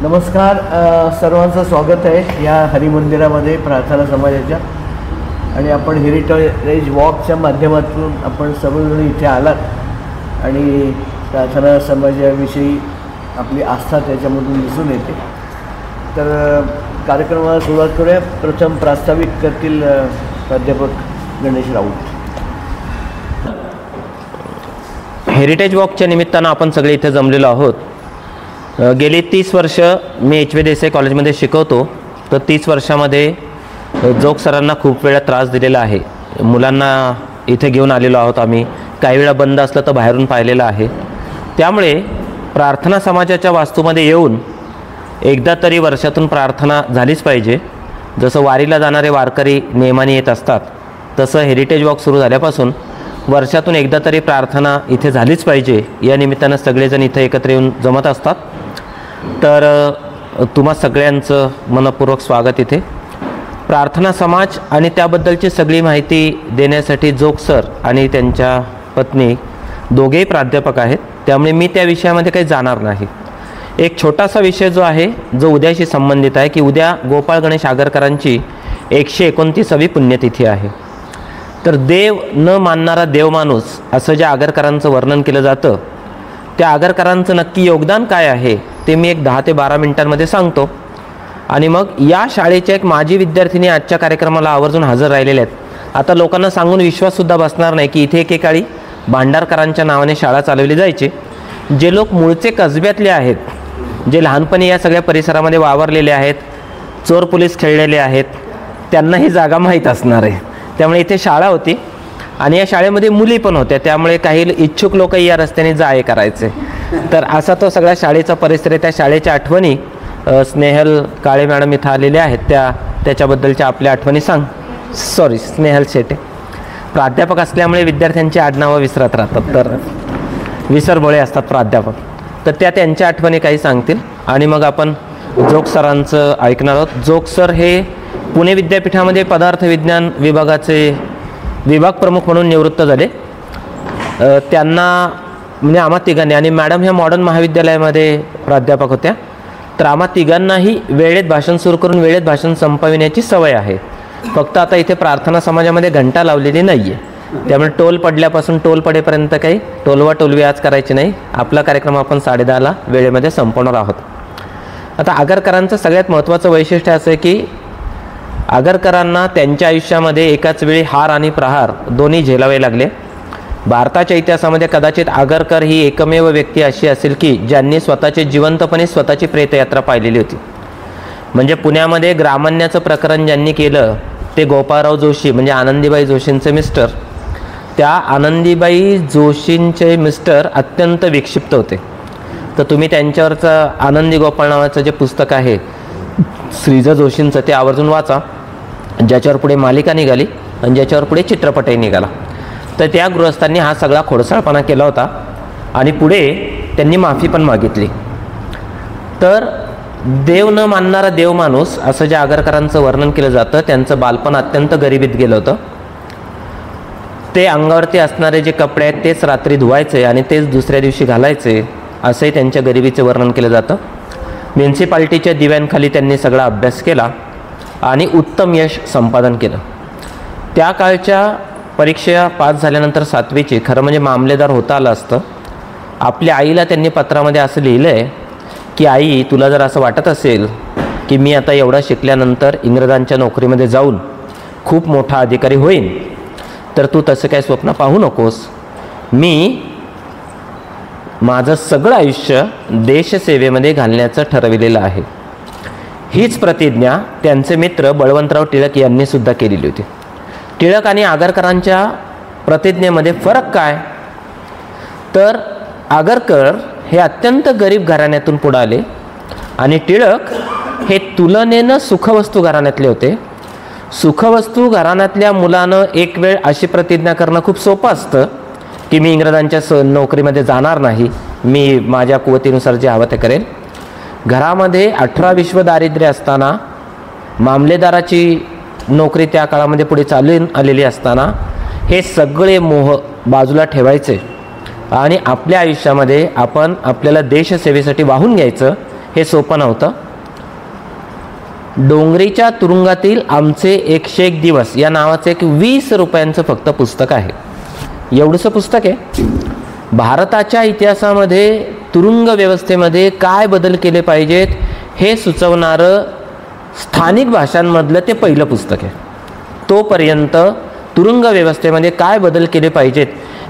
नमस्कार, सर्वांचं स्वागत आहे या हरिमंदिरामध्ये प्रार्थना समाजाच्या. आणि आपण हेरिटेज वॉकच्या माध्यमातून आपण सर्वजण इथे आलात आणि प्रार्थना समाजाविषयी आपली आस्था त्याच्यामधून दिसून येते. तर कार्यक्रमाला सुरुवात करूया. प्रथम प्रास्ताविक करतील प्राध्यापक गणेश राऊत. हेरिटेज वॉकच्या निमित्तानं आपण सगळे इथे जमलेलो आहोत. गेली 30 वर्ष मी एच व्ही देसाई कॉलेजमध्ये शिकवतो. तर 30 वर्षामध्ये जोग सरांना खूप वेळा त्रास दिलेला आहे. मुलांना इथे घेऊन आलेलो आहोत आम्ही. काही वेळा बंद असलं तर बाहेरून पाहिलेलं आहे. त्यामुळे प्रार्थना समाजाच्या वास्तूमध्ये येऊन एकदा तरी वर्षातून प्रार्थना झालीच पाहिजे. जसं वारीला जाणारे वारकरी नेमाने येत असतात, तसं हेरिटेज वॉक सुरू झाल्यापासून वर्षातून एकदा तरी प्रार्थना इथे झालीच पाहिजे. या निमित्तानं सगळेजण इथे एकत्र येऊन जमत असतात. तर तुम्हा सगळ्यांचं मनपूर्वक स्वागत इथे. प्रार्थना समाज आणि त्याबद्दलची सगळी माहिती देण्यासाठी जोग सर आणि त्यांच्या पत्नी दोघेही प्राध्यापक आहेत. त्यामुळे मी त्या विषयामध्ये काही जाणार नाही. एक छोटासा विषय जो आहे, जो उद्याशी संबंधित आहे, की उद्या गोपाळ गणेश आगरकरांची 129वी पुण्यतिथी आहे. तर देव न मानणारा देवमाणूस असं ज्या आगरकरांचं वर्णन केलं जातं, त्या आगरकरांचं नक्की योगदान काय आहे ते मी एक 10 ते 12 मिनिटांमध्ये सांगतो. आणि मग या शाळेच्या एक माजी विद्यार्थिनी आजच्या कार्यक्रमाला आवर्जून हजर राहिलेल्या आहेत. आता लोकांना सांगून विश्वाससुद्धा बसणार नाही की इथे एकेकाळी भांडारकरांच्या नावाने शाळा चालवली जायची. जे लोक मूळचे कसब्यातले आहेत, जे लहानपणी या सगळ्या परिसरामध्ये वावरलेले आहेत, चोर पोलीस खेळलेले आहेत, त्यांना ही जागा माहीत असणार आहे. त्यामुळे इथे शाळा होती आणि या शाळेमध्ये मुली पण होत्या. त्यामुळे काही इच्छुक लोकही या रस्त्याने जा-ये करायचे. तर असा तो सगळ्या शाळेचा परिसर आहे. त्या शाळेच्या आठवणी स्नेहल काळे मॅडम इथं आलेल्या आहेत. त्याच्याबद्दलच्या आपल्या आठवणी स्नेहल शेटे. प्राध्यापक असल्यामुळे विद्यार्थ्यांची आडनावं विसरत राहतात, तर विसरबोळे असतात प्राध्यापक. तर त्यांच्या आठवणी काही सांगतील आणि मग आपण जोग सरांचं ऐकणार आहोत. जोग सर हे पुणे विद्यापीठामध्ये पदार्थ विज्ञान विभागाचे विभाग प्रमुख म्हणून निवृत्त झाले. त्यांना म्हणजे आम्हा तिघांनी, आणि मॅडम ह्या मॉडर्न महाविद्यालयामध्ये प्राध्यापक होत्या, तर आम्हा तिघांनाही वेळेत भाषण सुरू करून वेळेत भाषण संपविण्याची सवय आहे. फक्त आता इथे प्रार्थना समाजामध्ये घंटा लावलेली नाही आहे. त्यामुळे टोल पडल्यापासून टोल पडेपर्यंत काही टोलवी आज करायची नाही. आपला कार्यक्रम आपण 10:30ला वेळेमध्ये संपवणार आहोत. आता आगरकरांचं सगळ्यात महत्त्वाचं वैशिष्ट्य असं आहे की आगरकरांना त्यांच्या आयुष्यामध्ये एकाच वेळी हार आणि प्रहार दोन्ही झेलावे लागले. भारताच्या इतिहासामध्ये कदाचित आगरकर ही एकमेव व्यक्ती अशी असेल की ज्यांनी स्वतःचे जिवंतपणे स्वतःची प्रेतयात्रा पाहिलेली होती. म्हणजे पुण्यामध्ये ग्रामण्याचं प्रकरण ज्यांनी केलं ते गोपाळराव जोशी, म्हणजे आनंदीबाई जोशींचे मिस्टर. त्या आनंदीबाई जोशींचे मिस्टर अत्यंत विक्षिप्त होते. तर तुम्ही त्यांच्यावरचं आनंदी गोपाळ नावाचं जे पुस्तक आहे श्रीजा जोशींचं, ते आवर्जून वाचा, ज्याच्यावर पुढे मालिका निघाली आणि ज्याच्यावर पुढे चित्रपटही निघाला. तर त्या गृहस्थांनी हा सगळा खोडसाळपणा केला होता आणि पुढे त्यांनी माफी पण मागितली. तर देव न मानणारा देवमाणूस असं ज्या आगरकरांचं वर्णन केलं जातं, त्यांचं बालपण अत्यंत गरिबीत गेलं होतं. ते अंगावरती असणारे जे कपडे आहेत तेच रात्री धुवायचे आणि तेच दुसऱ्या दिवशी घालायचे, असंही त्यांच्या गरिबीचे वर्णन केलं जातं. म्युन्सिपाल्टीच्या दिव्यांखाली त्यांनी सगळा अभ्यास केला आणि उत्तम यश संपादन केलं. त्या काळच्या परीक्षा पास झाल्यानंतर 7वीची खरं म्हणजे मामलेदार होता आलं असतं. आपल्या आईला त्यांनी पत्रामध्ये असं लिहिलं आहे की आई, तुला जर असं वाटत असेल की मी आता एवढा शिकल्यानंतर इंग्रजांच्या नोकरीमध्ये जाऊन खूप मोठा अधिकारी होईन, तर तू तसं काही स्वप्न पाहू नकोस. मी माझं सगळं आयुष्य देशसेवेमध्ये घालण्याचं ठरविलेलं आहे. हीच प्रतिज्ञा त्यांचे मित्र बळवंतराव टिळक यांनी सुद्धा केलेली होती. टिळक आणि आगरकरांच्या प्रतिज्ञेमध्ये फरक काय? तर आगरकर हे अत्यंत गरीब घराण्यातून पुढे आले आणि टिळक हे तुलनेनं सुखवस्तू घराण्यातले होते. सुखवस्तू घराण्यातल्या मुलानं एक वेळ अशी प्रतिज्ञा करणं खूप सोपं असतं की मी इंग्रजांच्या नोकरीमध्ये जाणार नाही, मी माझ्या कुवतीनुसार जे हवं ते करेल. घरामध्ये 18 विश्व दारिद्र्य असताना, मामलेदाराची नोकरी त्या काळामध्ये पुढे चालून आलेली असताना, हे सगळे मोह बाजूला ठेवायचे आणि आपल्या आयुष्यामध्ये आपण आपल्याला देशसेवेसाठी वाहून घ्यायचं, हे सोपं नव्हतं. डोंगरीच्या तुरुंगातील आमचे 101 दिवस या नावाचं एक 20 रुपयांचं फक्त पुस्तक आहे. एवढंसं पुस्तक आहे. भारताच्या इतिहासामध्ये तुरुंग व्यवस्थेमध्ये काय बदल केले पाहिजेत हे सुचवणारं स्थानिक भाषांमधलं ते पहिलं पुस्तक आहे. तोपर्यंत तुरुंग व्यवस्थेमध्ये काय बदल केले पाहिजेत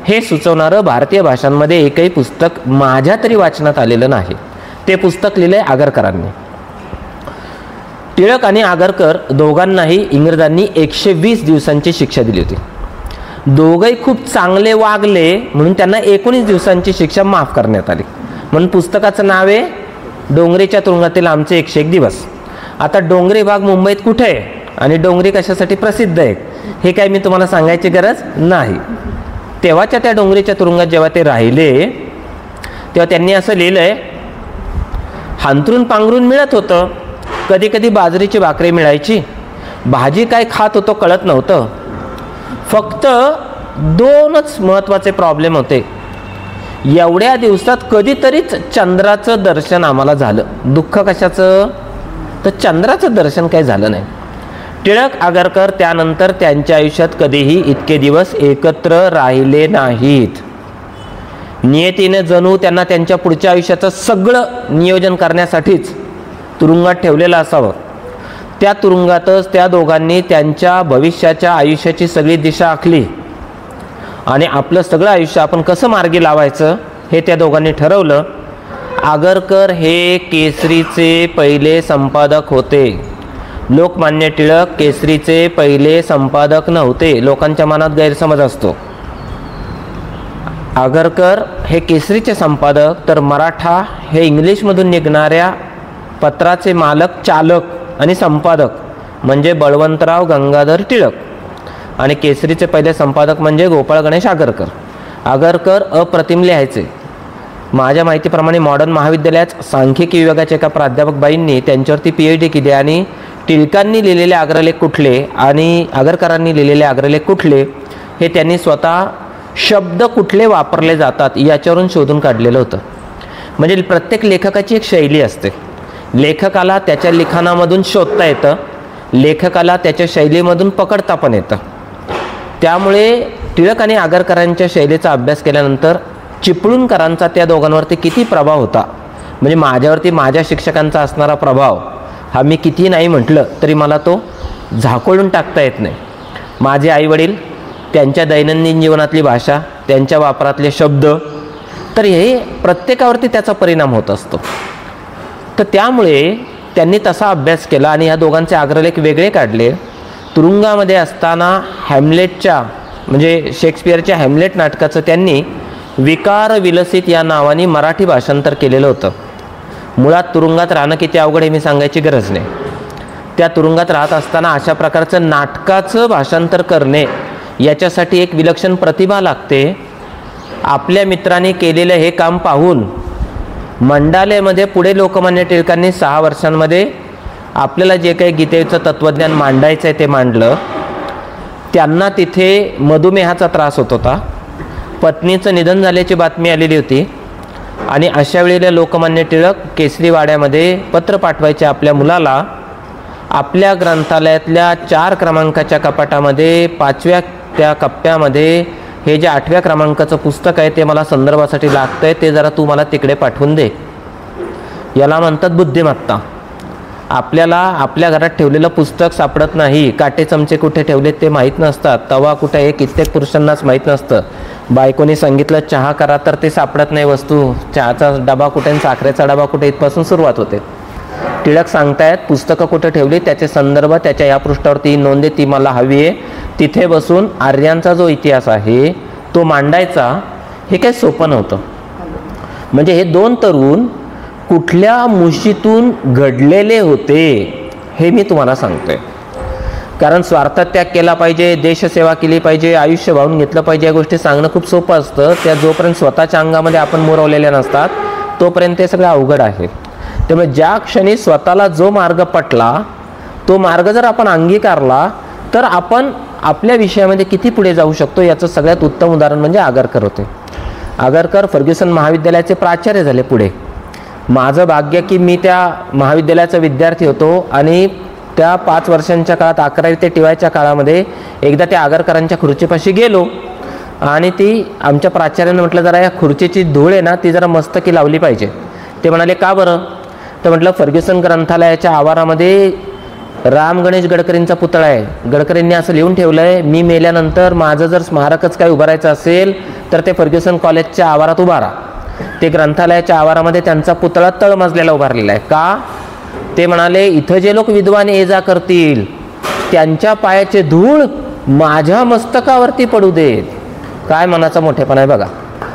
हे सुचवणारं भारतीय भाषांमध्ये एकही पुस्तक माझ्या तरी वाचनात आलेलं नाही. ते पुस्तक लिहिलंय आगरकरांनी. टिळक आणि आगरकर दोघांनाही इंग्रजांनी 120 दिवसांची शिक्षा दिली होती. दोघंही खूप चांगले वागले म्हणून त्यांना 19 दिवसांची शिक्षा माफ करण्यात आली. म्हणून पुस्तकाचं नाव आहे डोंगरीच्या तुरुंगातील आमचे 101 दिवस. आता डोंगरी भाग मुंबईत कुठे आहे आणि डोंगरी कशासाठी प्रसिद्ध आहे हे काय मी तुम्हाला सांगायची गरज नाही. तेव्हाच्या त्या डोंगरीच्या तुरुंगात जेव्हा ते राहिले तेव्हा त्यांनी असं लिहिलंय, हांतरून पांघरून मिळत होतं. कधी कधी बाजरीची भाकरी मिळायची. भाजी काय खात होतो कळत नव्हतं. फक्त 2च महत्त्वाचे प्रॉब्लेम होते. एवढ्या दिवसात कधीतरीच चंद्राचं दर्शन आम्हाला झालं. दुःख कशाचं तर चंद्राचं दर्शन काही झालं नाही. टिळक आगरकर त्यानंतर त्यांच्या आयुष्यात कधीही इतके दिवस एकत्र राहिले नाहीत. नियतीने जणू त्यांना त्यांच्या पुढच्या आयुष्याचं सगळं नियोजन करण्यासाठीच तुरुंगात ठेवलेलं असावं. त्या तुरुंगातच त्या दोघांनी त्यांच्या भविष्याच्या आयुष्याची सगळी दिशा आखली आणि आपलं सगळं आयुष्य आपण कसं मार्गी लावायचं हे त्या दोघांनी ठरवलं. आगरकर हे केसरीचे पहिले संपादक होते. लोकमान्य टिळक केसरीचे पहिले संपादक नव्हते. लोकांच्या मनात गैरसमज असतो. आगरकर हे केसरीचे संपादक तर मराठा हे इंग्लिशमधून निघणाऱ्या पत्राचे मालक, चालक आणि संपादक म्हणजे बळवंतराव गंगाधर टिळक आणि केसरीचे पहिले संपादक म्हणजे गोपाळ गणेश आगरकर. आगरकर अप्रतिम लिहायचे. माझ्या माहितीप्रमाणे मॉडर्न महाविद्यालयात सांख्यिकी विभागाच्या एका प्राध्यापक बाईंनी त्यांच्यावरती PhD केली आणि टिळकांनी लिहिलेले आग्रहलेख कुठले आणि आगरकरांनी लिहिलेले आग्रहलेख कुठले हे त्यांनी स्वतः शब्द कुठले वापरले जातात याच्यावरून शोधून काढलेलं होतं. म्हणजे प्रत्येक लेखकाची एक शैली असते. लेखकाला त्याच्या लिखाणामधून शोधता येतं, लेखकाला त्याच्या शैलीमधून पकडता पण येतं. त्यामुळे टिळक आणि आगरकरांच्या शैलीचा अभ्यास केल्यानंतर चिपळूणकरांचा त्या दोघांवरती किती प्रभाव होता, म्हणजे माझ्यावरती माझ्या शिक्षकांचा असणारा प्रभाव हा मी किती नाही म्हटलं तरी मला तो झाकोळून टाकता येत नाही. माझे आईवडील, त्यांच्या दैनंदिन जीवनातली भाषा, त्यांच्या वापरातले शब्द, तर हे प्रत्येकावरती त्याचा परिणाम होत असतो. तर त्यामुळे त्यांनी तसा अभ्यास केला आणि ह्या दोघांचे आग्रहलेख वेगळे काढले. तुरुंगामध्ये असताना हॅमलेटच्या म्हणजे शेक्सपियरच्या हॅमलेट नाटकाचं त्यांनी विकार विलसित या नावाने मराठी भाषांतर केलेलं होतं. मुळात तुरुंगात राहणं किती अवघड हे मी सांगायची गरज नाही. त्या तुरुंगात राहत असताना अशा प्रकारचं नाटकाचं भाषांतर करणे याच्यासाठी एक विलक्षण प्रतिभा लागते. आपल्या मित्रांनी केलेलं हे काम पाहून मंडालेमध्ये पुढे लोकमान्य टिळकांनी 6 वर्षांमध्ये आपल्याला जे काही गीतेचं तत्त्वज्ञान मांडायचं आहे ते मांडलं. त्यांना तिथे मधुमेहाचा त्रास होत होता. पत्नीचं निधन झाल्याची बातमी आलेली होती आणि अशा वेळेला लोकमान्य टिळक केसरीवाड्यामध्ये पत्र पाठवायचे आपल्या मुलाला. आपल्या ग्रंथालयातल्या 4 क्रमांकाच्या कपाटामध्ये 5व्या त्या कप्प्यामध्ये हे जे 8व्या क्रमांकाचं पुस्तक आहे ते मला संदर्भासाठी लागतंय, ते जरा तू मला तिकडे पाठवून दे. याला म्हणतात बुद्धिमत्ता. आपल्याला आपल्या घरात ठेवलेलं पुस्तक सापडत नाही, काटे चमचे कुठे ठेवलेत ते माहीत नसतात, तवा कुठे हे कित्येक पुरुषांनाच माहीत नसतं. बायकोनी सांगितलं चहा करा तर ते सापडत नाही वस्तू, चहाचा डबा कुठे आणि साखरेचा डबा कुठे इथपासून सुरुवात होते. टिळक सांगतायत पुस्तकं कुठे ठेवली, त्याचे संदर्भ, त्याच्या या पृष्ठावरती नोंद आहे, ती मला हवी आहे. तिथे बसून आर्यांचा जो इतिहास आहे तो मांडायचा हे काही सोपं नव्हतं. म्हणजे हे 2 तरुण कुठल्या मुशीतून घडलेले होते हे मी तुम्हाला सांगतोय. कारण स्वार्थत्याग केला पाहिजे, देशसेवा केली पाहिजे, आयुष्य वाहून घेतलं पाहिजे, या गोष्टी सांगणं खूप सोपं असतं. त्या जोपर्यंत स्वतःच्या अंगामध्ये आपण मुरवलेल्या नसतात तोपर्यंत ते सगळं अवघड आहे. त्यामुळे ज्या क्षणी स्वतःला जो मार्ग पटला तो मार्ग जर आपण अंगीकारला तर आपण आपल्या विषयामध्ये किती पुढे जाऊ शकतो याचं सगळ्यात उत्तम उदाहरण म्हणजे आगरकर होते. आगरकर फर्ग्युसन महाविद्यालयाचे प्राचार्य झाले पुढे. माझं भाग्य की मी त्या महाविद्यालयाचा विद्यार्थी होतो आणि त्या 5 वर्षांच्या काळात 11वी ते टीवायच्या काळामध्ये एकदा त्या आगरकरांच्या खुर्चीपाशी गेलो आणि ती आमच्या प्राचार्यानं म्हटलं जरा या खुर्चीची धूळ आहे ना ती जरा मस्तकी लावली पाहिजे. ते म्हणाले का बरं? तर म्हटलं फर्ग्युसन ग्रंथालयाच्या आवारामध्ये राम गणेश गडकरींचा पुतळा आहे. गडकरींनी असं लिहून ठेवलं आहे, मी मेल्यानंतर माझं जर स्मारकच काय उभारायचं असेल तर ते फर्ग्युसन कॉलेजच्या आवारात उभारा. ते ग्रंथालयाच्या आवारामध्ये त्यांचा पुतळा तळमजल्याला उभारलेला आहे. का? ते म्हणाले इथं जे लोक विद्वान ये जा करतील त्यांच्या पायाचे धूळ माझ्या मस्तकावरती पडू देत. काय मनाचा मोठेपणा आहे बघा.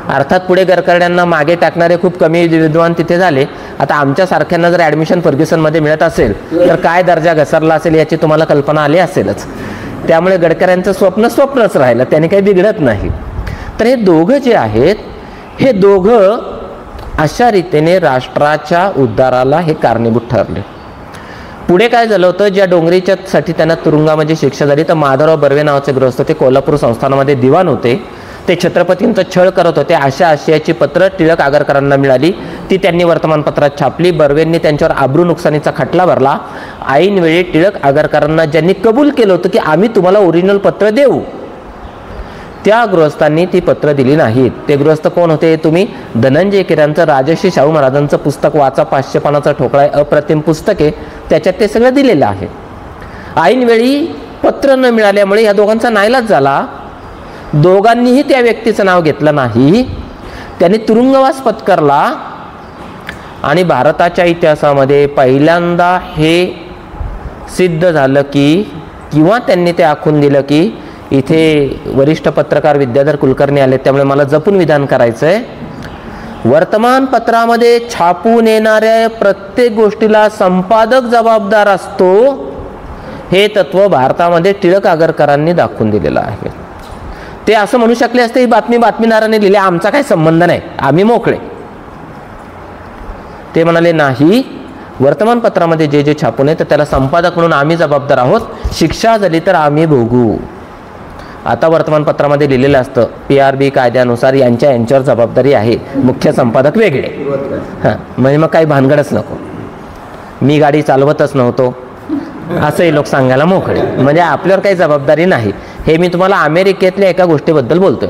अर्थात पुढे गडकर्ण्यांना मागे टाकणारे खूप कमी विद्वान तिथे झाले. आता आमच्यासारख्यांना जर ॲडमिशन फर्ग्युसनमध्ये मिळत असेल तर काय दर्जा घसरला असेल याची तुम्हाला कल्पना आली असेलच. त्यामुळे गडकऱ्यांचं स्वप्नच राहिलं, त्याने काही बिघडत नाही. तर हे दोघं जे आहेत हे दोघं अशा रीतीने राष्ट्राच्या उद्धाराला हे कारणीभूत ठरले. पुढे काय झालं होतं, ज्या डोंगरीच्या साठी त्यांना तुरुंगामध्ये शिक्षा झाली तर माधवराव बर्वे नावाचे गृहस्थ ते कोल्हापूर संस्थानामध्ये दिवाण होते. ते छत्रपतींचा छळ करत होते. अशा आशयाची पत्र टिळक आगरकरांना मिळाली, ती त्यांनी वर्तमानपत्रात छापली. बर्वेंनी त्यांच्यावर आबरू नुकसानीचा खटला भरला. ऐनवेळी टिळक आगरकरांना ज्यांनी कबूल केलं होतं की आम्ही तुम्हाला ओरिजिनल पत्र देऊ, त्या गृहस्थांनी ती पत्र दिली नाहीत. ते गृहस्थ कोण होते? तुम्ही धनंजय कीरांचं राजर्षी शाहू महाराजांचं पुस्तक वाचा, 500 पानाचा ठोकळा आहे, अप्रतिम पुस्तके, त्याच्यात ते सगळं दिलेलं आहे. ऐनवेळी पत्र न मिळाल्यामुळे या दोघांचा नाईलाज झाला. दोघांनीही त्या व्यक्तीचं नाव घेतलं नाही. त्यांनी तुरुंगवास पत्करला आणि भारताच्या इतिहासामध्ये पहिल्यांदा हे सिद्ध झालं की, किंवा त्यांनी ते आखून दिलं की इथे वरिष्ठ पत्रकार विद्याधर कुलकर्णी आले, त्यामुळे मला जपून विधान करायचं आहे. वर्तमानपत्रामध्ये छापून येणाऱ्या प्रत्येक गोष्टीला संपादक जबाबदार असतो, हे तत्व भारतामध्ये टिळक आगरकरांनी दाखवून दिलेलं आहे. ते असं म्हणू शकले असते ही बातमी बातमीदाराने लिहिली, आमचा काही संबंध नाही, आम्ही मोकळे. ते म्हणाले नाही, वर्तमानपत्रामध्ये जे जे छापून आहे तर त्याला संपादक म्हणून आम्ही जबाबदार आहोत, शिक्षा झाली तर आम्ही भोगू. आता वर्तमानपत्रामध्ये लिहिलेलं असतं PRB कायद्यानुसार यांच्यावर जबाबदारी आहे, मुख्य संपादक वेगळे. हां, म्हणजे मग काही भानगडच नको, मी गाडी चालवतच नव्हतो असंही लोक सांगायला मोकळे, म्हणजे आपल्यावर काही जबाबदारी नाही. हे मी तुम्हाला अमेरिकेतल्या एका गोष्टीबद्दल बोलतोय.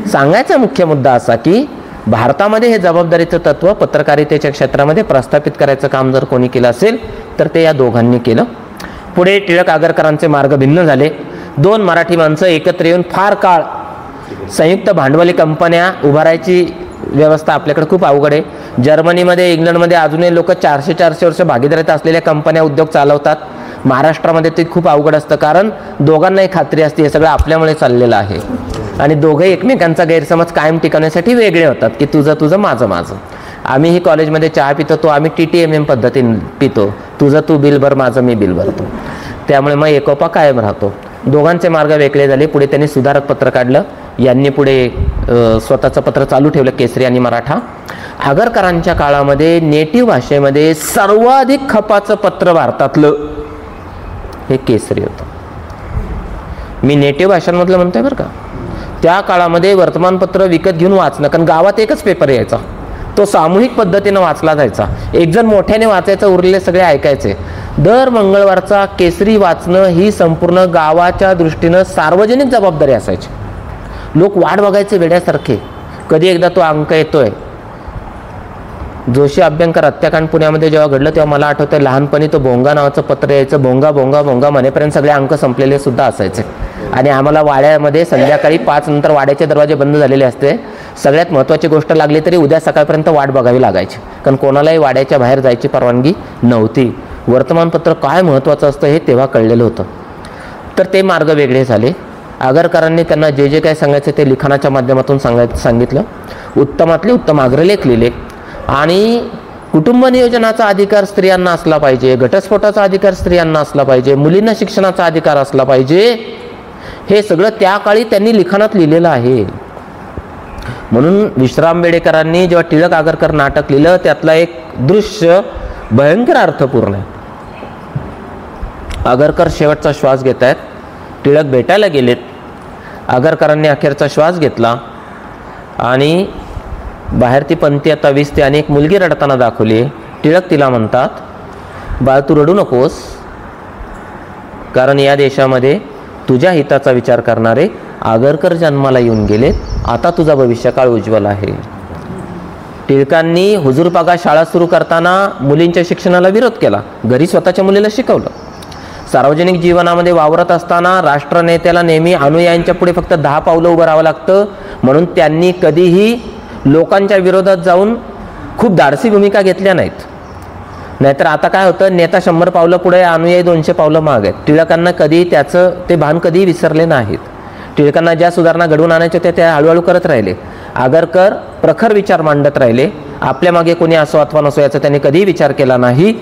सांगायचा मुख्य मुद्दा असा की भारतामध्ये हे जबाबदारीचं तत्व पत्रकारितेच्या क्षेत्रामध्ये प्रस्थापित करायचं काम जर कोणी केलं असेल तर ते या दोघांनी केलं. पुढे टिळक आगरकरांचे मार्ग भिन्न झाले. 2 मराठी माणसं एकत्र येऊन फार काळ संयुक्त भांडवली कंपन्या उभारायची व्यवस्था आपल्याकडे खूप अवघड आहे. जर्मनीमध्ये, इंग्लंडमध्ये अजूनही लोक 400 वर्ष भागीदारीत असलेल्या कंपन्या उद्योग चालवतात. महाराष्ट्रामध्ये ते खूप अवघड असतं, कारण दोघांनाही खात्री असते हे सगळं आपल्यामुळे चाललेलं आहे आणि दोघे एकमेकांचा गैरसमज कायम टिकवण्यासाठी वेगळे होतात की तुझं माझं. आम्हीही कॉलेजमध्ये चहा पितो, तो आम्ही TTMM पद्धतीने पितो, तू बिल भर, माझं मी बिल भरतो. त्यामुळे मग एकोपा कायम राहतो. दोघांचे मार्ग वेगळे झाले. पुढे त्यांनी सुधारक पत्र काढलं, यांनी पुढे स्वतःचं पत्र चालू ठेवलं, केसरी आणि मराठा. आगरकरांच्या काळामध्ये नेटिव्ह भाषेमध्ये सर्वाधिक खपाचं पत्र भारतातलं हे केसरी होतं. मी नेटिव्ह भाषांमधलं म्हणतोय बरं का. त्या काळामध्ये वर्तमानपत्र विकत घेऊन वाचणं, कारण गावात एकच पेपर यायचा, तो सामूहिक पद्धतीनं वाचला जायचा. एक जण मोठ्याने वाचायचं, उरलेले सगळे ऐकायचे. दर मंगळवारचा केसरी वाचणं ही संपूर्ण गावाच्या दृष्टीनं सार्वजनिक जबाबदारी असायची. लोक वाट बघायचे वेड्यासारखे, कधी एकदा तो अंक येतोय. जोशी अभ्यंकर हत्याकांड पुण्यामध्ये जेव्हा घडलं तेव्हा मला आठवतंय लहानपणी तो भोंगा नावाचं पत्र यायचं. भोंगा भोंगा भोंगा म्हणेपर्यंत सगळे अंक संपलेले सुद्धा असायचे. आणि आम्हाला वाड्यामध्ये संध्याकाळी 5 नंतर वाड्याचे दरवाजे बंद झालेले असते. सगळ्यात महत्त्वाची गोष्ट लागली तरी उद्या सकाळपर्यंत वाट बघावी लागायची, कारण कोणालाही वाड्याच्या बाहेर जायची परवानगी नव्हती. वर्तमानपत्र काय महत्त्वाचं असतं हे तेव्हा कळलेलं होतं. तर ते मार्ग वेगळे झाले. आगरकरांनी त्यांना जे जे काय सांगायचं ते लिखाणाच्या माध्यमातून सांगितलं. उत्तमातले उत्तम आग्रलेख लिहिले. आणि कुटुंब नियोजनाचा अधिकार स्त्रियांना असला पाहिजे, घटस्फोटाचा अधिकार स्त्रियांना असला पाहिजे, मुलींना शिक्षणाचा अधिकार असला पाहिजे, हे सगळं त्या काळी त्यांनी लिखाणात लिहिलेलं आहे. म्हणून विश्राम बेडेकरांनी जेव्हा टिळक आगरकर नाटक लिहिलं त्यातलं एक दृश्य भयंकर अर्थपूर्ण आहे. आगरकर शेवटचा श्वास घेत आहेत, टिळक भेटायला गेलेत. आगरकरांनी अखेरचा श्वास घेतला आणि बाहेर ती पंथी आता 20 ते आणि एक मुलगी रडताना दाखवली. टिळक तिला म्हणतात, बाळ तू रडू नकोस, कारण या देशामध्ये तुझ्या हिताचा विचार करणारे आगरकर जन्माला येऊन गेलेत. आता तुझा भविष्यकाळ उज्ज्वल आहे. टिळकांनी हुजूरपागा शाळा सुरू करताना मुलींच्या शिक्षणाला विरोध केला, घरी स्वतःच्या मुलीला शिकवलं. सार्वजनिक जीवनामध्ये वावरत असताना राष्ट्रनेत्याला नेहमी अनुयायांच्या पुढे फक्त 10 पावलं उभं राहावं लागतं, म्हणून त्यांनी कधीही लोकांच्या विरोधात जाऊन खूप धाडसी भूमिका घेतल्या नाहीत. नाहीतर आता काय होतं, नेता 100 पावलं पुढे, अनुयायी 200 पावलं माग आहेत. टिळकांना कधी त्याचं ते भान कधीही विसरले नाहीत. टिळकांना ज्या सुधारणा घडवून आणायच्या होत्या त्या हळूहळू करत राहिले. आगरकर प्रखर विचार मांडत राहिले. आपल्या मागे कोणी असो अथवा नसो याचा त्यांनी कधीही विचार केला नाही.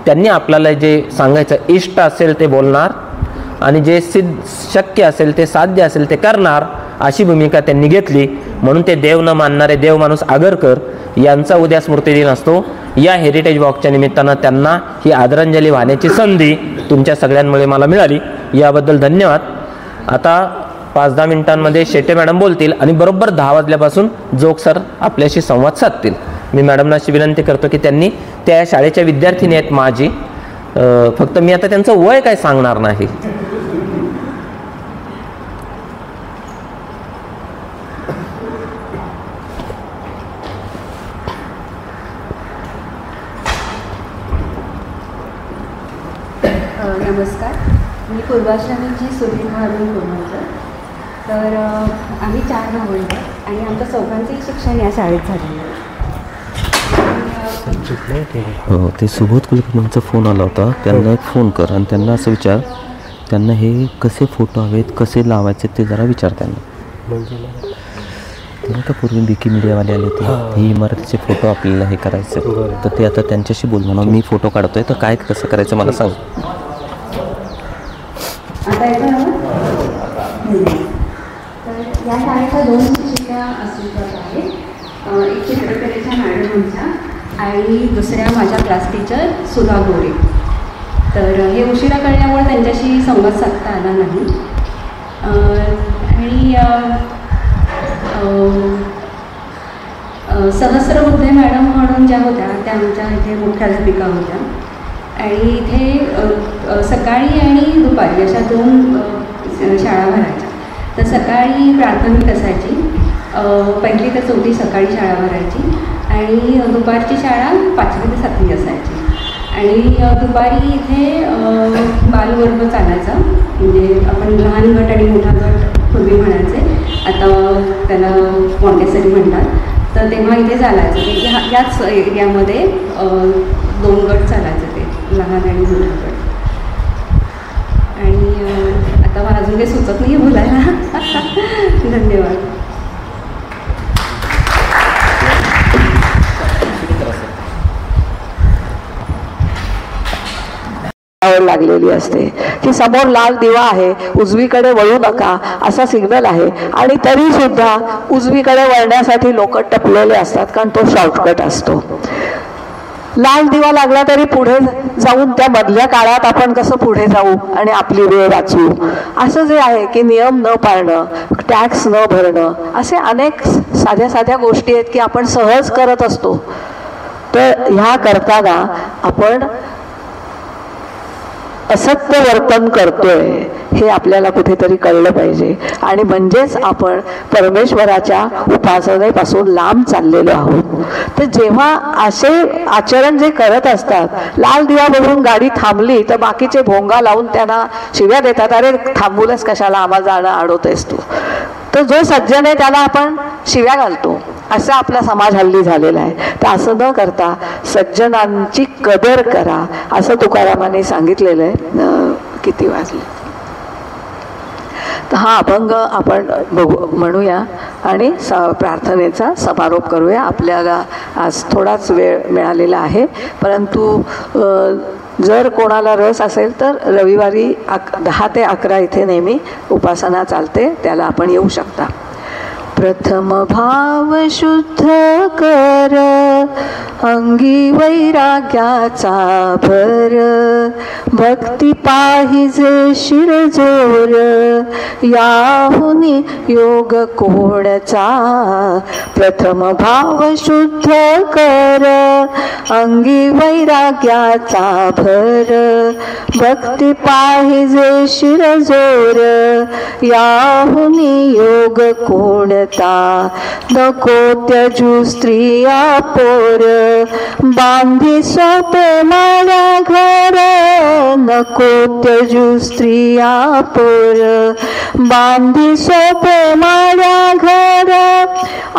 त्यांनी आपल्याला जे सांगायचं इष्ट असेल ते बोलणार आणि जे शक्य असेल ते साध्य असेल ते करणार, अशी भूमिका त्यांनी घेतली. म्हणून ते देव न मानणारे देव माणूस आगरकर यांचा उद्या स्मृतिदिन असतो. या हेरिटेज वॉकच्या निमित्तानं त्यांना ही आदरांजली वाहण्याची संधी तुमच्या सगळ्यांमुळे मला मिळाली, याबद्दल धन्यवाद. आता 5-10 मिनिटांमध्ये शेटे मॅडम बोलतील आणि बरोबर 10 वाजल्यापासून जोग सर आपल्याशी संवाद साधतील. मी मॅडमना अशी विनंती करतो की त्यांनी, त्या शाळेच्या विद्यार्थिनी आहेत माझी, फक्त मी आता त्यांचं वय काय सांगणार नाही. नमस्कार, मी पूर्वाश्रमीची सुधीर महादेव कुर्मकर. तर आम्ही 4 भावंड आणि आमच्या चौघांचंही शिक्षण या शाळेत झालेलं आहे. हो, ते सुबोध कुलकर्णींचा फोन आला होता, त्यांना एक फोन कर आणि त्यांना असं विचार, त्यांना हे कसे फोटो हवेत, कसे लावायचे ते जरा विचार त्यांना. तेव्हा का पूर्वी विकिमीडियावाले आले होते, ही इमारतीचे फोटो आपल्याला हे करायचं, तर ते आता त्यांच्याशी बोल म्हणा, मी फोटो काढतोय तर काय कसं करायचं मला सांग. आता तर या शाळेच्या 2 शिक्षिका अस्तित्वात आहेत. एक चित्रकलेच्या मॅडम आमच्या आणि दुसऱ्या माझ्या क्लास टीचर सुधा गोरे. तर हे उशिरा कळल्यामुळे त्यांच्याशी संवाद साधता आला नाही. आणि सहस्रबुद्धे मॅडम म्हणून ज्या होत्या त्या आमच्या इथे मुख्याध्यापिका होत्या. आणि इथे सकाळी आणि दुपारी अशा 2 शाळा भरायच्या. तर सकाळी प्राथमिक असायची, 1ली ते 4थी सकाळी शाळा भरायची आणि दुपारची शाळा 5वी ते 7वी असायची. आणि दुपारी इथे बालवर्ग चालायचा, म्हणजे आपण लहान गट आणि मोठा गट पूर्वी म्हणायचे, आता त्याला मॉन्टेसरी म्हणतात. तर तेव्हा इथे चालायचं ते याच एरियामध्ये 2 गट चालायचे, ते लहान आणि मोठा गट. आणि आता मला अजून काही सुचत नाही बोलायला. धन्यवाद. लागलेली असते की समोर लाल दिवा आहे, उजवीकडे वळू नका असा सिग्नल आहे, आणि तरी सुद्धा उजवीकडे वळण्यासाठी लोक टपलेले असतात, कारण तो शॉर्टकट असतो. लाल दिवा लागला तरी पुढे जाऊन त्या मधल्या काळात आपण कसं पुढे जाऊ आणि आपली वेळ वाचवू, असं जे आहे की नियम न पाळणं, टॅक्स न भरणं, असे अनेक साध्या साध्या गोष्टी आहेत की आपण सहज करत असतो. तर ह्या करताना आपण असत्य वर्तन करतोय हे आपल्याला कुठेतरी कळलं पाहिजे, आणि म्हणजेच आपण परमेश्वराच्या उपासनेपासून लांब चाललेलो आहोत. तर जेव्हा असे आचरण जे करत असतात, लाल दिवा बघून गाडी थांबली तर बाकीचे भोंगा लावून त्यांना शिव्या देतात, अरे थांबूलच कशाला, आम्हाला जाणं अडवतोयस तू. तर जो सज्जन आहे त्याला आपण शिव्या घालतो, असा आपला समाज हल्ली झालेला आहे. तर असं न करता सज्जनांची कदर करा असं तुकारामाने सांगितलेलं आहे. किती वाजले? तर हा अभंग आपण बघू म्हणूया आणि प्रार्थनेचा समारोप करूया. आपल्याला आज थोडाच वेळ मिळालेला आहे, परंतु जर कोणाला रस असेल तर रविवारी 10 ते 11 इथे नेहमी उपासना चालते, त्याला आपण येऊ शकता. प्रथम भाव शुद्ध कर, अंगी वैराग्याचा भर, भक्ती पाहिजे शिरजोर, याहुनी योग कोणचा. प्रथम भाव शुद्ध कर, अंगी वैराग्याचा भर, भक्ती पाहिजे शिरजोर, याहुनी योग कोणता. नको त्यजू स्त्रिया पोर, बांधी सोपे माझ्या घर, नको त्यजू स्त्रिया पोर, बांधी सोपे माझ्या घर,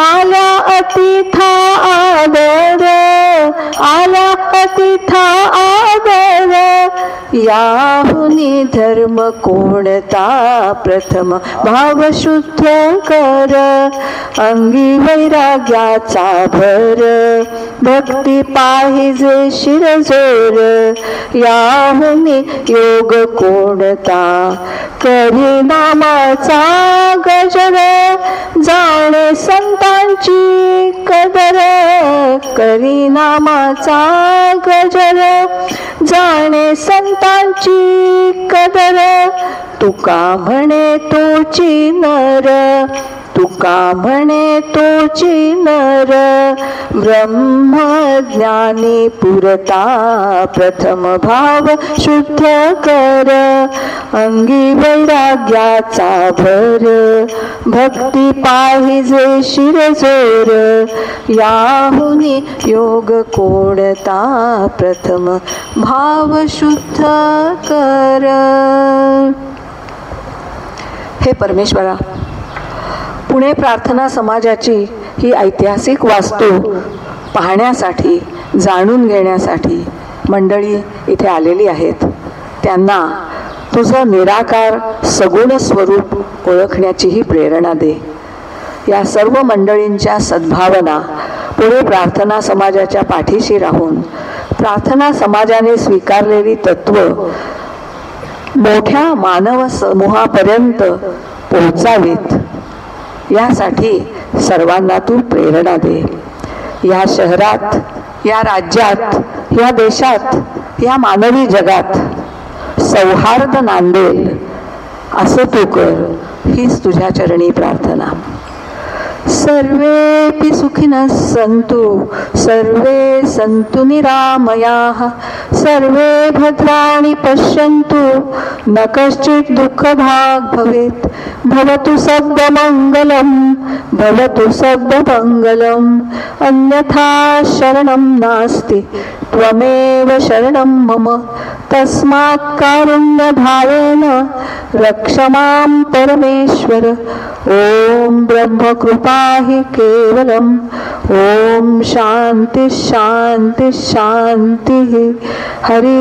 आल्या अतिथा आदर, आल्या अतिथा आदर, याहुनी धर्म कोणता. प्रथम भाव शुद्ध कर, अंगी वैराग्याचा भर, भक्ती पाहिजे शिरजोर, याहुनी योग कोणता. करी नामाचा गजर, जाणे संतांची कदर, करी नामाचा गजर, जाणे संतांची कदर, तुका म्हणे तोची नर, तुका म्हणे तोची नर, ब्रह्मज्ञानी पुरता. प्रथम भाव शुद्ध कर, अंगी वैराग्याचा भर, भक्ती पाहिजे शिरजोर, याहुनी योग कोणता. प्रथम भाव शुद्ध कर. हे परमेश्वरा, पुणे प्रार्थना समाजाची ही ऐतिहासिक वास्तू पाहण्यासाठी, जाणून घेण्यासाठी मंडळी इथे आलेली आहेत. त्यांना तुझं निराकार सगुण स्वरूप ओळखण्याचीही प्रेरणा दे. या सर्व मंडळींच्या सद्भावना पुणे प्रार्थना समाजाच्या पाठीशी राहून प्रार्थना समाजाने स्वीकारलेली तत्व मोठ्या मानव समूहापर्यंत पोहोचावीत, यासाठी सर्वांना तू प्रेरणा दे. या शहरात, या राज्यात, या देशात, या मानवी जगात सौहार्द नांदेल असं तू कर, हीच तुझ्या चरणी प्रार्थना. सर्वेपि सुखिनः सन्तु, सर्वे सन्तु निरामयाः, सर्वे भद्राणि पश्यन्तु, न कश्चित् दुःखभाग् भवेत्. भवतु सर्वमङ्गलं, भवतु सर्वमङ्गलम्, अन्यथा शरणं नास्ति, त्वमेव शरणं मम. तस्मात् कारुण्यभावेन रक्ष मां परमेश्वर. ओम ब्रह्मकृपा हि केवलम्. ओम शांति शांति शांति. हरि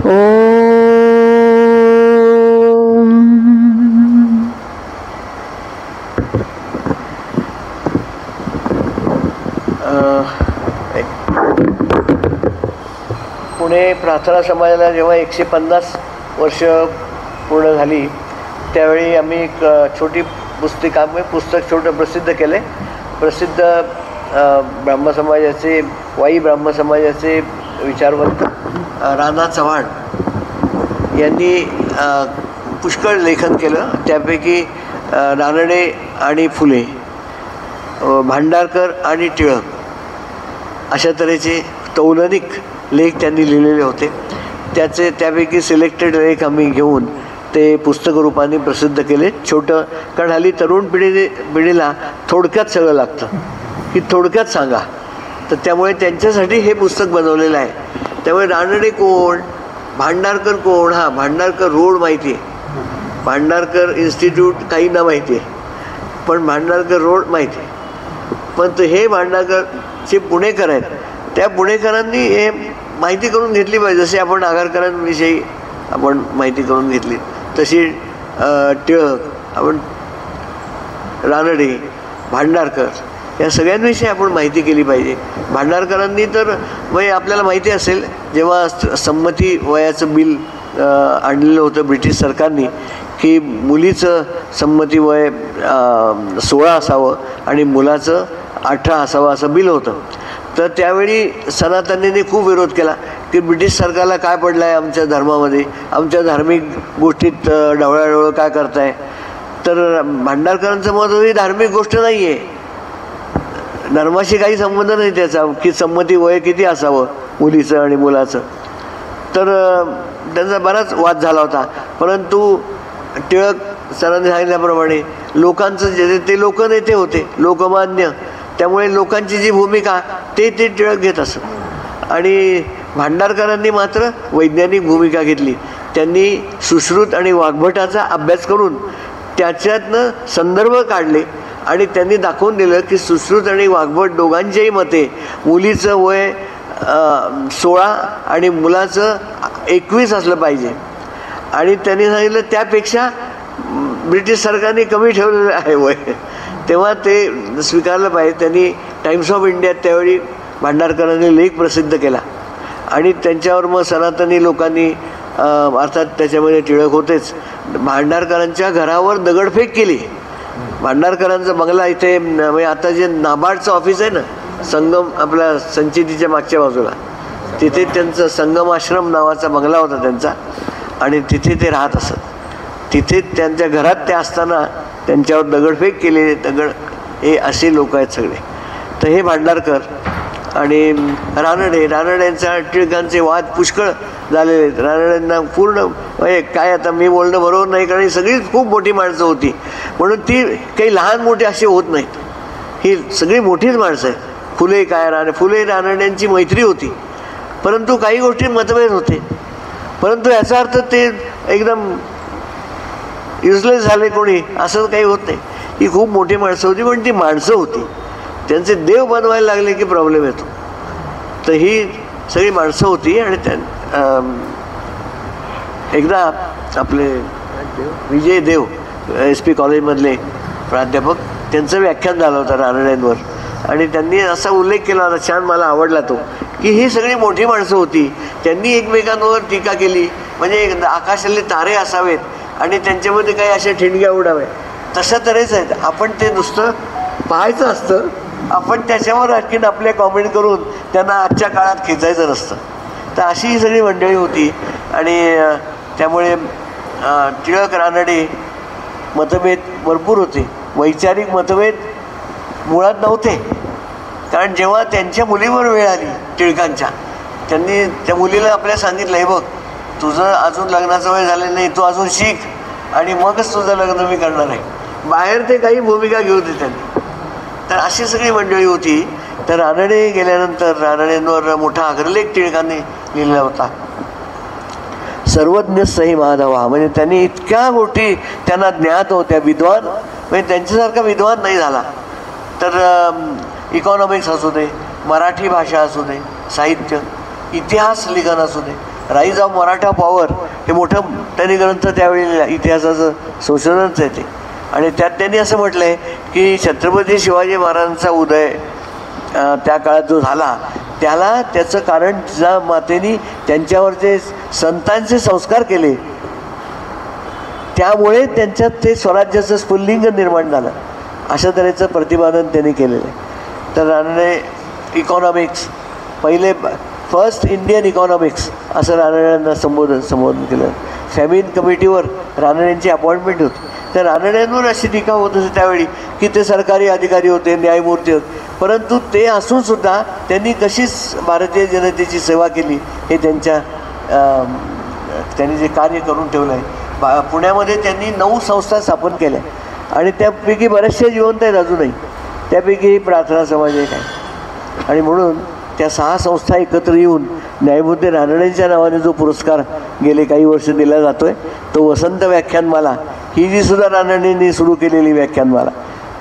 ओम. पुणे प्रार्थना समाजाला जेव्हा 150 वर्ष पूर्ण झाली त्यावेळी आम्ही एक छोटी पुस्तक छोटं प्रसिद्ध केले. प्रसिद्ध ब्राह्मसमाजाचे वाई ब्राह्मसमाजाचे विचारवंत राधा चव्हाण यांनी पुष्कळ लेखन केलं. त्यापैकी रानडे आणि फुले, भांडारकर आणि टिळक अशा तऱ्हेचे तौलनिक लेख त्यांनी लिहिलेले होते. त्यापैकी सिलेक्टेड लेख आम्ही घेऊन ते पुस्तक रूपाने प्रसिद्ध केले. छोटं, कारण हल्ली तरुण पिढीला थोडक्यात सगळं लागतं की थोडक्यात सांगा, तर त्यामुळे त्यांच्यासाठी हे पुस्तक बनवलेलं आहे. त्यामुळे रानडे कोण, भांडारकर कोण, हा भांडारकर रोड माहिती आहे, भांडारकर इन्स्टिट्यूट काहींना माहिती आहे, पण भांडारकर रोड माहिती आहे. पण तर हे भांडारकरचे पुणेकर आहेत, त्या पुणेकरांनी हे माहिती करून घेतली पाहिजे. जसे आपण आगरकरांविषयी आपण माहिती करून घेतली तशी टिळक, आपण रानडे, भांडारकर या सगळ्यांविषयी आपण माहिती केली पाहिजे. भांडारकरांनी तर वय आपल्याला माहिती असेल, जेव्हा संमती वयाचं बिल आणलेलं होतं ब्रिटिश सरकारने की मुलीचं संमती वय 16 असावं आणि मुलाचं 18 असावं असं बिल होतं. तर त्यावेळी सनातनींनी खूप विरोध केला की ब्रिटिश सरकारला काय पडलं आहे आमच्या धर्मामध्ये, आमच्या धार्मिक गोष्टीत ढवळाढवळ काय करताय. तर भांडारकरांचं मत ही धार्मिक गोष्ट नाही आहे, धर्माशी काही संबंध नाही त्याचा की संमती वय किती असावं मुलीचं आणि मुलाचं. तर त्यांचा बराच वाद झाला होता. परंतु टिळक सरांनी सांगितल्याप्रमाणे लोकांचं जे ते लोकनेते होते, लोकमान्य, त्यामुळे लोकांची जी भूमिका ते टिळक घेत असत. आणि भांडारकरांनी मात्र वैज्ञानिक भूमिका घेतली. त्यांनी सुश्रुत आणि वाग्भटाचा अभ्यास करून त्याच्यातनं संदर्भ काढले आणि त्यांनी दाखवून दिलं की सुश्रुत आणि वाग्भट दोघांच्याही मते मुलीचं वय 16 आणि मुलाचं 21 असलं पाहिजे. आणि त्यांनी सांगितलं त्यापेक्षा ब्रिटिश सरकारने कमी ठेवलेलं आहे वय, तेव्हा ते स्वीकारलं पाहिजे. त्यांनी टाइम्स ऑफ इंडियात त्यावेळी भांडारकरांनी लेख प्रसिद्ध केला आणि त्यांच्यावर मग सनातनी लोकांनी अर्थात त्याच्यामध्ये टिळक होतेच, भांडारकरांच्या घरावर दगडफेक केली. भांडारकरांचा बंगला इथे म्हणजे आता जे नाबार्डचं ऑफिस आहे ना, संगम आपल्या संचितीच्या मागच्या बाजूला, तिथे त्यांचं संगम आश्रम नावाचा बंगला होता त्यांचा आणि तिथे ते राहत असत. तिथे त्यांच्या घरात ते असताना त्यांच्यावर दगडफेक केलेले हे असे लोक आहेत सगळे. तर हे भांडारकर आणि रानडेंचा टिळकांचे वाद पुष्कळ झालेले आहेत. रानडेंना पूर्ण म्हणजे काय आता मी बोलणं बरोबर नाही, कारण ही सगळीच खूप मोठी माणसं होती म्हणून ती काही लहान मोठी अशी होत नाहीत, ही सगळी मोठीच माणसं आहेत. फुले फुले रानडेंची मैत्री होती, परंतु काही गोष्टी मतभेद होते. परंतु याचा अर्थ ते एकदम युजलेस झाले कोणी असं काही होत नाही. ही खूप मोठी माणसं होती पण ती माणसं होती, त्यांचे देव बनवायला लागले की प्रॉब्लेम येतो. तर ही सगळी माणसं होती. आणि एकदा आपले विजय देव SP कॉलेजमधले प्राध्यापक, त्यांचं व्याख्यान झालं होतं रानडेंवर आणि त्यांनी असा उल्लेख केला होता, छान मला आवडला तो, की ही सगळी मोठी माणसं होती, त्यांनी एकमेकांवर टीका केली म्हणजे आकाशातले तारे असावेत आणि त्यांच्यामध्ये काही अशा ठिणग्या उडाव्या, तशा तऱ्हेच आहेत. आपण ते नुसतं पाहायचं असतं, आपण त्याच्यावर आणखीन आपले कॉमेंट करून त्यांना आजच्या काळात खेचायचं नसतं. तर अशी ही सगळी मंडळी होती. आणि त्यामुळे टिळक रानडे मतभेद भरपूर होते. वैचारिक मतभेद मुळात नव्हते, कारण जेव्हा त्यांच्या मुलीवर वेळ आली टिळकांच्या, त्यांनी त्या मुलीला आपल्या सांगितलं, हे बघ तुझं अजून लग्नाचं वय झालं नाही, तू अजून शिक आणि मगच तुझं लग्न मी करणार आहे. बाहेर ते काही भूमिका घेऊ दे त्यांनी. तर अशी सगळी मंडळी होती. तर रानडे गेल्यानंतर रानडेंवर मोठा अग्रलेख टिळकांनी लिहिलेला होता, सर्वज्ञ सही माधवा. म्हणजे त्यांनी इतक्या गोष्टी त्यांना ज्ञात होत्या, विद्वान म्हणजे त्यांच्यासारखा विद्वान नाही झाला. तर इकॉनॉमिक्स असू दे, मराठी भाषा असू दे, साहित्य, इतिहास लिखाण असू दे, राईज ऑफ मराठा पॉवर हे मोठं त्यांनी ग्रंथ त्यावेळी इतिहासाचं संशोधनच आहे ते. आणि त्यात त्यांनी असं म्हटलं आहे की छत्रपती शिवाजी महाराजांचा उदय त्या काळात जो झाला त्याला त्याचं कारण जिजामातेनी त्यांच्यावरचे संतांचे संस्कार केले, त्यामुळे त्यांच्यात ते स्वराज्याचं स्फुल्लिंग निर्माण झालं, अशा तऱ्हेचं प्रतिपादन त्यांनी केलेलं आहे. तर रानडे इकॉनॉमिक्स पहिले फर्स्ट इंडियन इकॉनॉमिक्स असं रानडेंना संबोधन केलं. फॅमिन कमिटीवर रानडेंची अपॉइंटमेंट होती. तर रानडेंवर अशी टीका होत असे त्यावेळी की ते सरकारी अधिकारी होते, न्यायमूर्ती होते, परंतु ते असूनसुद्धा त्यांनी कशीच भारतीय जनतेची सेवा केली हे त्यांनी जे कार्य करून ठेवलं आहे. पुण्यामध्ये त्यांनी 9 संस्था स्थापन केल्या आणि त्यापैकी बऱ्याचशा जिवंत आहेत अजूनही, त्यापैकी प्रार्थना समाज एक आहे. आणि म्हणून त्या 6 संस्था एकत्र येऊन न्यायमूर्ती रानडेंच्या नावाने जो पुरस्कार गेले काही वर्ष दिला जातो आहे तो वसंत व्याख्यानमाला, ही जी सुद्धा रानडेंनी सुरू केलेली व्याख्यानमाला,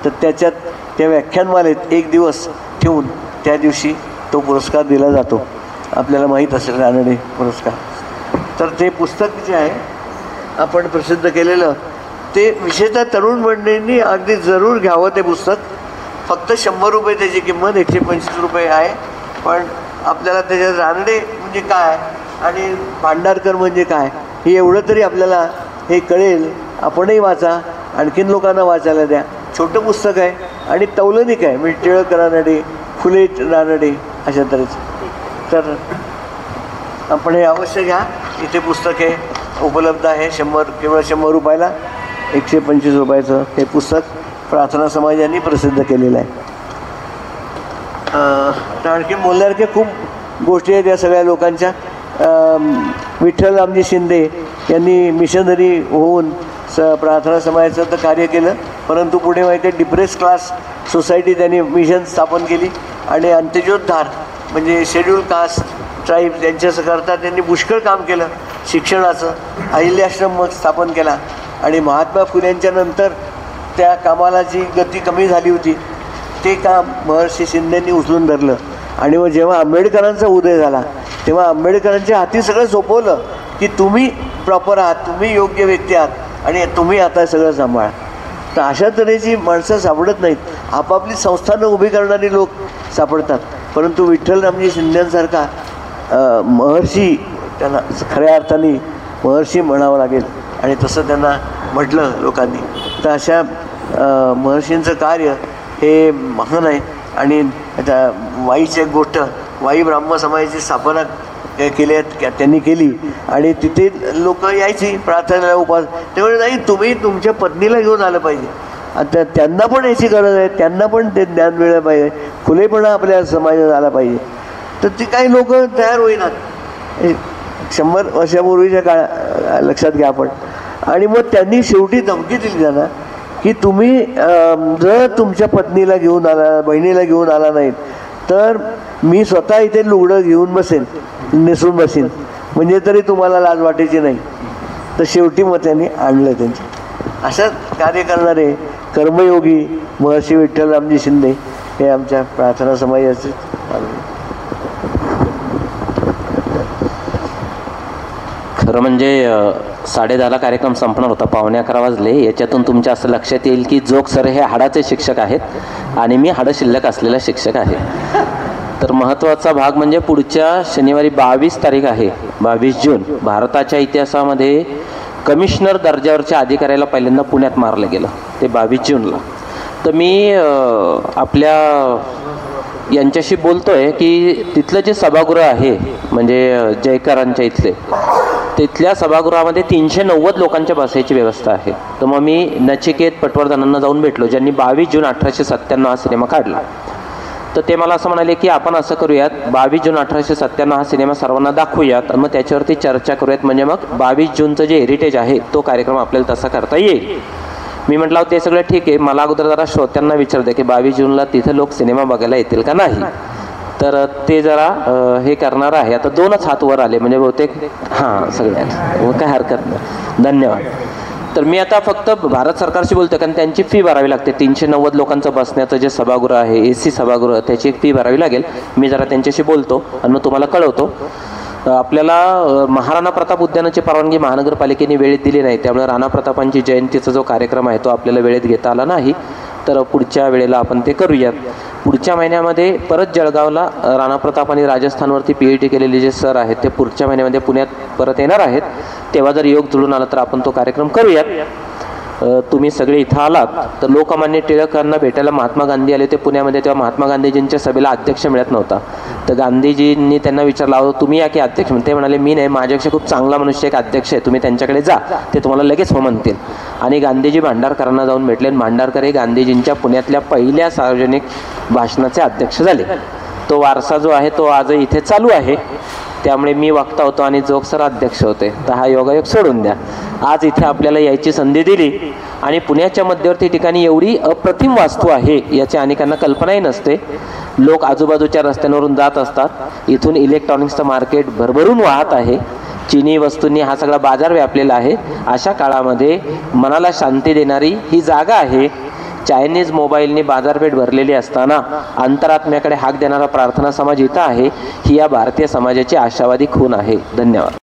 तर त्याच्यात त्या व्याख्यानमालेत एक दिवस ठेवून त्या दिवशी तो पुरस्कार दिला जातो. आपल्याला माहीत असेल रानडे पुरस्कार. तर ते पुस्तक जे आहे आपण प्रसिद्ध केलेलं ते विशेषतः तरुण मंडळींनी अगदी जरूर घ्यावं ते पुस्तक. फक्त 100 रुपये त्याची किंमत, 125 रुपये आहे. पण आपल्याला त्याच्यात रानडे म्हणजे काय आणि भांडारकर म्हणजे काय हे एवढं तरी आपल्याला हे कळेल आपणही वाचा, आणखीन लोकांना वाचायला द्या. छोटं पुस्तक आहे आणि तौलनिक आहे, म्हणजे टिळक रानडे, फुले रानडे अशा तऱ्हेचं. तर आपण हे अवश्य घ्या. इथे पुस्तक आहे उपलब्ध आहे. केवळ 100 रुपयाला 125 रुपयाचं हे पुस्तक प्रार्थना समाजाने प्रसिद्ध केलेलं आहे. तर आणखी बोलण्यासारख्या खूप गोष्टी आहेत या सगळ्या लोकांच्या. विठ्ठल रामजी शिंदे यांनी मिशनरी होऊन प्रार्थना समाजाचं तर कार्य केलं, परंतु पुढे माहिती आहे डिप्रेस क्लास सोसायटी त्यांनी मिशन स्थापन केली आणि अंत्यजोद्धार म्हणजे शेड्यूल कास्ट ट्राईब यांच्याकरता त्यांनी पुष्कळ काम केलं. शिक्षणाचं अहिल्याश्रम मग स्थापन केला आणि महात्मा फुलेंच्या नंतर त्या कामाला जी गती कमी झाली होती ते काम महर्षी शिंदेंनी उचलून धरलं. आणि मग जेव्हा आंबेडकरांचा उदय झाला तेव्हा आंबेडकरांच्या हाती सगळं सोपवलं की तुम्ही प्रॉपर आहात, तुम्ही योग्य व्यक्ती आहात आणि तुम्ही आता सगळं सांभाळा. तर अशा तऱ्हेची माणसं सापडत नाहीत. आपापली संस्थानं उभी करणारी लोक सापडतात, परंतु विठ्ठल रामजी शिंदेंसारखा महर्षी त्यांना खऱ्या अर्थाने महर्षी म्हणावं लागेल आणि तसं त्यांना म्हटलं लोकांनी. तर अशा महर्षींचं कार्य हे महान आहे. आणि आता वाईची एक गोष्ट, वाई ब्राह्मण समाजाची स्थापना त्यांनी केली आणि तिथे लोक यायची प्रार्थनेला उपास. त्यामुळे नाही तुम्ही तुमच्या पत्नीला घेऊन आलं पाहिजे. आता त्यांना पण याची गरज आहे, त्यांना पण ते ज्ञान मिळालं पाहिजे, खुलेपणा आपल्या समाजात आला पाहिजे. तर ती काही लोक तयार होईनात. 100 वर्षापूर्वीच्या लक्षात घ्या आपण. आणि मग त्यांनी शेवटी धमकी दिली त्यांना की तुम्ही जर तुमच्या पत्नीला घेऊन आला, बहिणीला घेऊन आला नाहीत तर मी स्वतः इथे लुगडं घेऊन बसेन, नेसून बसेन, म्हणजे तरी तुम्हाला लाज वाटायची नाही. तर शेवटी मग त्यांनी आणलं त्यांचे. असं कार्य करणारे कर्मयोगी महर्षी विठ्ठल रामजी शिंदे हे आमच्या प्रार्थना समाजाचे. खरं म्हणजे 10:30ला कार्यक्रम संपणार होता, 11:15 वाजले. याच्यातून तुमच्या असं लक्षात येईल की जोग सर हे हाडाचे शिक्षक आहेत आणि मी हाडं शिल्लक असलेला शिक्षक आहे. तर महत्त्वाचा भाग म्हणजे पुढच्या शनिवारी 22 तारीख आहे, 22 जून. भारताच्या इतिहासामध्ये कमिशनर दर्जावरच्या अधिकाऱ्याला पहिल्यांदा पुण्यात मारलं गेलं, ते 22 जूनला. तर मी आपल्या यांच्याशी बोलतो आहे की तिथलं जे सभागृह आहे म्हणजे जयकरांच्या तिथल्या सभागृहामध्ये 390 लोकांच्या बसायची व्यवस्था आहे. तर मग मी नचिकेत पटवर्धनांना जाऊन भेटलो, ज्यांनी 22 जून 1897 हा सिनेमा काढला. तर ते मला असं म्हणाले की आपण असं करूयात, 22 जून 1897 हा सिनेमा सर्वांना दाखवूयात आणि मग त्याच्यावरती चर्चा करूयात, म्हणजे मग 22 जूनचं जे हेरिटेज आहे तो कार्यक्रम आपल्याला तसा करता येईल. मी म्हटलं ते सगळं ठीक आहे, मला अगोदर जरा श्रोत्यांना विचारते की 22 जूनला तिथं लोक सिनेमा बघायला येतील का नाही. तर ते जरा हे करणार आहे. आता 2च हात वर आले, म्हणजे बहुतेक हां सगळ्यात, मग काय हरकत नाही, धन्यवाद. तर मी आता फक्त भारत सरकारशी बोलतो कारण त्यांची फी भरावी लागते. 390 लोकांचं बसण्याचं जे सभागृह आहे, AC सभागृह, त्याची एक फी भरावी लागेल. मी जरा त्यांच्याशी बोलतो आणि मग तुम्हाला कळवतो. आपल्याला महाराणा प्रताप उद्यानाची परवानगी महानगरपालिकेने वेळेत दिली नाही, त्यामुळे राणा प्रतापांची जयंतीचा जो कार्यक्रम आहे तो आपल्याला वेळेत घेता आला नाही. तर पुढच्या वेळेला आपण ते करूयात. पुढच्या महिन्यामध्ये परत जळगावला राणा प्रताप आणि राजस्थानवरती PhD केलेले जे सर आहेत ते पुढच्या महिन्यामध्ये पुण्यात परत येणार आहेत. तेव्हा जर योग जुळून आला तर आपण तो कार्यक्रम करूयात. तुम्ही सगळे इथं आलात तर लोकमान्य टिळकांना भेटायला महात्मा गांधी आले होते पुण्यामध्ये, तेव्हा महात्मा गांधीजींच्या सभेला अध्यक्ष मिळत नव्हता. तर गांधीजींनी त्यांना विचारलं तुम्ही या की अध्यक्ष. ते म्हणाले मी नाही, माझ्यापेक्षा खूप चांगला मनुष्य एक अध्यक्ष आहे, तुम्ही त्यांच्याकडे जा, ते तुम्हाला लगेच हो म्हणतील. आणि गांधीजी भांडारकरांना जाऊन भेटले आणि भांडारकर हे गांधीजींच्या पुण्यातल्या पहिल्या सार्वजनिक भाषणाचे अध्यक्ष झाले. तो वारसा जो आहे तो आज इथे चालू आहे. त्यामुळे मी वक्ता होतो आणि जोग सर अध्यक्ष होते. तर हा योगायोग सोडून द्या. आज इथे आपल्याला यायची संधी दिली आणि पुण्याच्या मध्यवर्ती ठिकाणी एवढी अप्रतिम वास्तू आहे याची अनेकांना कल्पनाही नसते. लोक आजूबाजूच्या रस्त्यांवरून जात असतात. इथून इलेक्ट्रॉनिक्सचं मार्केट भरभरून वाहत आहे. चीनी वस्तूंनी हा सगळा बाजार व्यापलेला आहे. अशा काळामध्ये मनाला शांती देणारी ही जागा आहे. चायनीज मोबाईलनी बाजारपेठ भरलेली असताना अंतरात्म्याकडे हाक देणारा प्रार्थना समाज इथं आहे. ही या भारतीय समाजाची आशावादी खूण आहे. धन्यवाद.